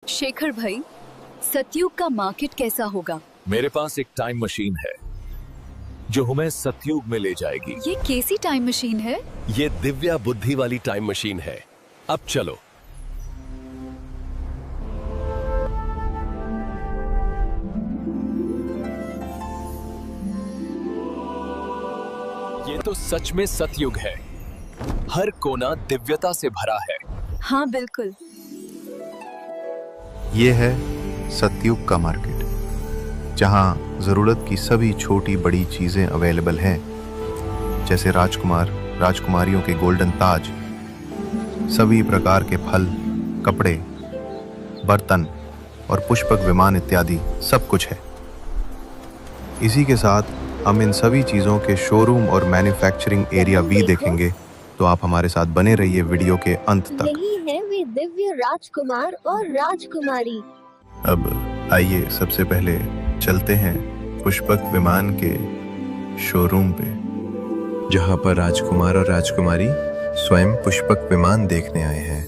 शेखर भाई, सतयुग का मार्केट कैसा होगा? मेरे पास एक टाइम मशीन है जो हमें सतयुग में ले जाएगी। ये कैसी टाइम मशीन है? ये दिव्या बुद्धि वाली टाइम मशीन है। अब चलो। ये तो सच में सतयुग है। हर कोना दिव्यता से भरा है। हाँ बिल्कुल। ये है सतयुग का मार्केट, जहाँ ज़रूरत की सभी छोटी बड़ी चीज़ें अवेलेबल हैं, जैसे राजकुमार राजकुमारियों के गोल्डन ताज, सभी प्रकार के फल, कपड़े, बर्तन और पुष्पक विमान इत्यादि सब कुछ है। इसी के साथ हम इन सभी चीज़ों के शोरूम और मैन्युफैक्चरिंग एरिया भी देखेंगे, तो आप हमारे साथ बने रहिए वीडियो के अंत तक। यही है वे दिव्य राजकुमार और राजकुमारी। अब आइए सबसे पहले चलते हैं पुष्पक विमान के शोरूम पे, जहां पर राजकुमार और राजकुमारी स्वयं पुष्पक विमान देखने आए हैं।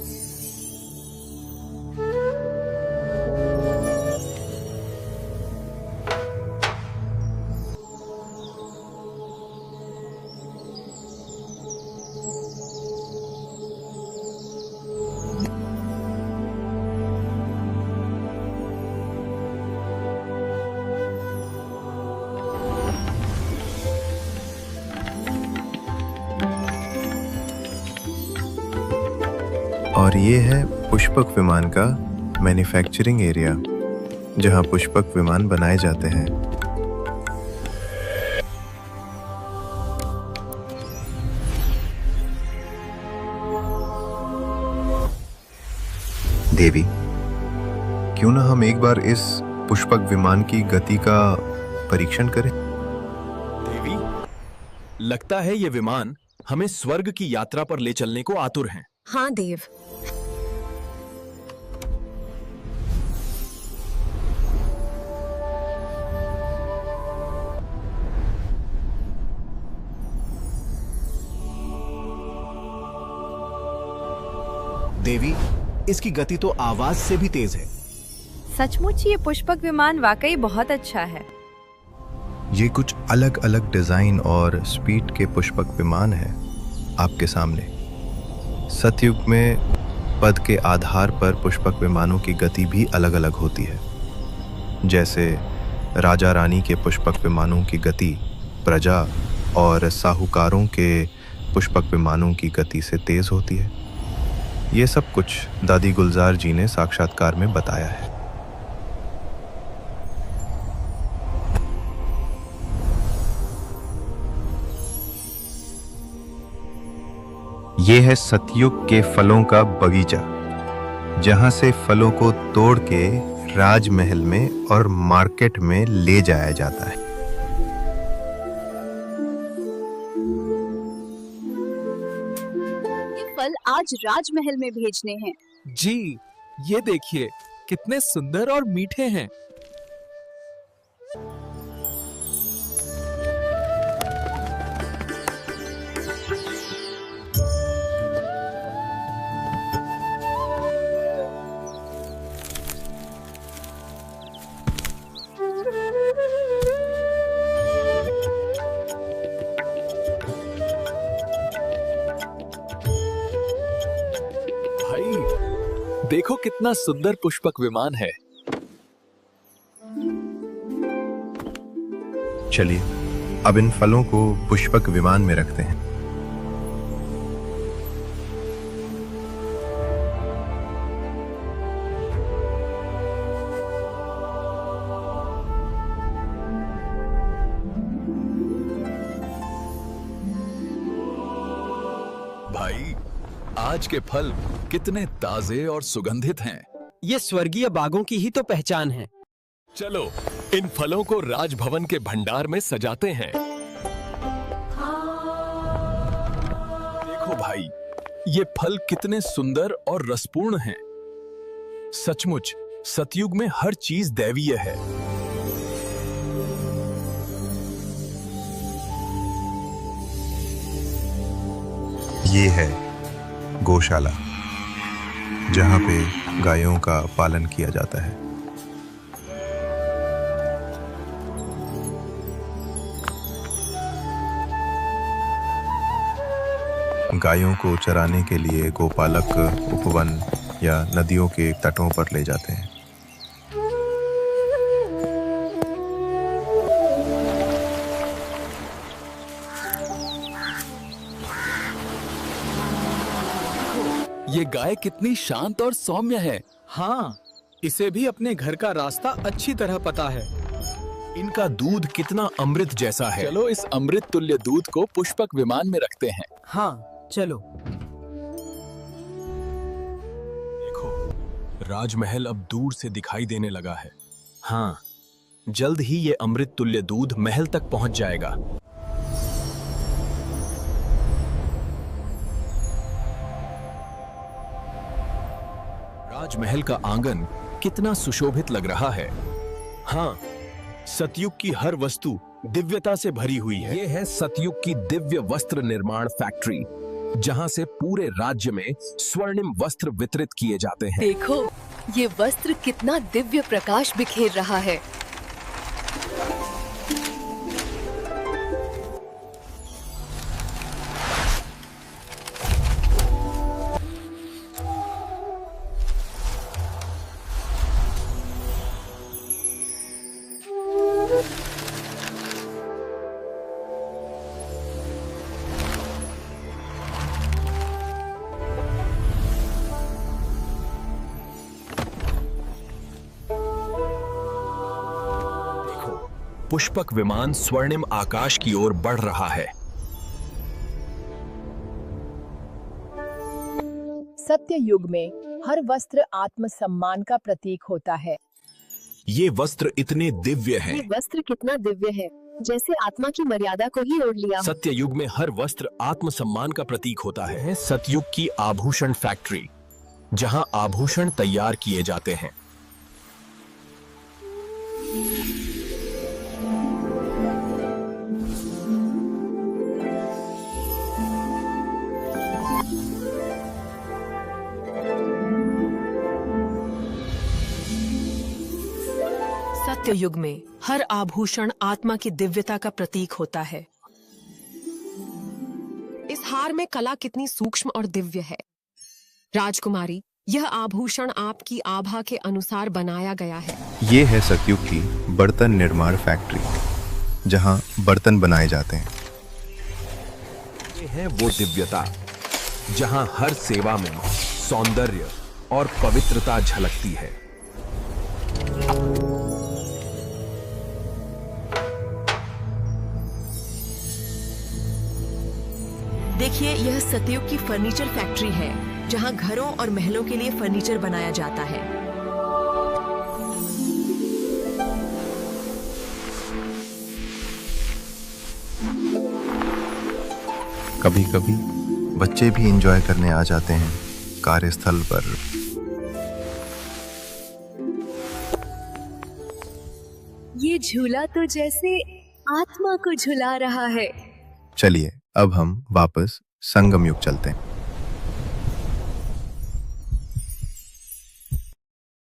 और ये है पुष्पक विमान का मैन्युफैक्चरिंग एरिया, जहां पुष्पक विमान बनाए जाते हैं। देवी, क्यों ना हम एक बार इस पुष्पक विमान की गति का परीक्षण करें? देवी, लगता है ये विमान हमें स्वर्ग की यात्रा पर ले चलने को आतुर हैं। हाँ देव। देवी, इसकी गति तो आवाज से भी तेज है। सचमुच ये पुष्पक विमान वाकई बहुत अच्छा है। ये कुछ अलग अलग डिजाइन और स्पीड के पुष्पक विमान हैं आपके सामने। सतयुग में पद के आधार पर पुष्पक विमानों की गति भी अलग अलग होती है। जैसे राजा रानी के पुष्पक विमानों की गति प्रजा और साहूकारों के पुष्पक विमानों की गति से तेज होती है। ये सब कुछ दादी गुलजार जी ने साक्षात्कार में बताया है। ये है सतयुग के फलों का बगीचा, जहां से फलों को तोड़ के राजमहल में और मार्केट में ले जाया जाता है। ये फल आज राजमहल में भेजने हैं। जी, ये देखिए कितने सुंदर और मीठे हैं। देखो कितना सुंदर पुष्पक विमान है। चलिए अब इन फलों को पुष्पक विमान में रखते हैं। भाई, आज के फल कितने ताजे और सुगंधित हैं। ये स्वर्गीय बागों की ही तो पहचान है। चलो इन फलों को राजभवन के भंडार में सजाते हैं। देखो भाई, ये फल कितने सुंदर और रसपूर्ण हैं। सचमुच सतयुग में हर चीज दैवीय है। ये है गौशाला, जहाँ पे गायों का पालन किया जाता है। गायों को चराने के लिए गोपालक उपवन या नदियों के तटों पर ले जाते हैं। ये गाय कितनी शांत और सौम्य है। हाँ, इसे भी अपने घर का रास्ता अच्छी तरह पता है। इनका दूध कितना अमृत जैसा है। चलो इस अमृत तुल्य दूध को पुष्पक विमान में रखते हैं। हाँ, चलो। देखो, राजमहल अब दूर से दिखाई देने लगा है। हाँ, जल्द ही ये अमृत तुल्य दूध महल तक पहुंच जाएगा। राजमहल का आंगन कितना सुशोभित लग रहा है। हाँ, सतयुग की हर वस्तु दिव्यता से भरी हुई है। ये है सतयुग की दिव्य वस्त्र निर्माण फैक्ट्री, जहां से पूरे राज्य में स्वर्णिम वस्त्र वितरित किए जाते हैं। देखो, ये वस्त्र कितना दिव्य प्रकाश बिखेर रहा है। पुष्पक विमान स्वर्णिम आकाश की ओर बढ़ रहा है। सत्य युग में हर वस्त्र आत्मसम्मान का प्रतीक होता है। ये वस्त्र इतने दिव्य हैं। ये वस्त्र कितना दिव्य है, जैसे आत्मा की मर्यादा को ही ओढ़ लिया। सत्य युग में हर वस्त्र आत्मसम्मान का प्रतीक होता है। सतयुग की आभूषण फैक्ट्री, जहां आभूषण तैयार किए जाते हैं। सत्य युग में हर आभूषण आत्मा की दिव्यता का प्रतीक होता है। इस हार में कला कितनी सूक्ष्म और दिव्य है। राजकुमारी, यह आभूषण आपकी आभा के अनुसार बनाया गया है। ये है सतयुग की बर्तन निर्माण फैक्ट्री, जहां बर्तन बनाए जाते हैं। ये है वो दिव्यता जहां हर सेवा में सौंदर्य और पवित्रता झलकती है। देखिए, यह सतयुग की फर्नीचर फैक्ट्री है, जहां घरों और महलों के लिए फर्नीचर बनाया जाता है। कभी कभी बच्चे भी एंजॉय करने आ जाते हैं कार्यस्थल पर। ये झूला तो जैसे आत्मा को झुला रहा है। चलिए अब हम वापस संगम युग चलते हैं।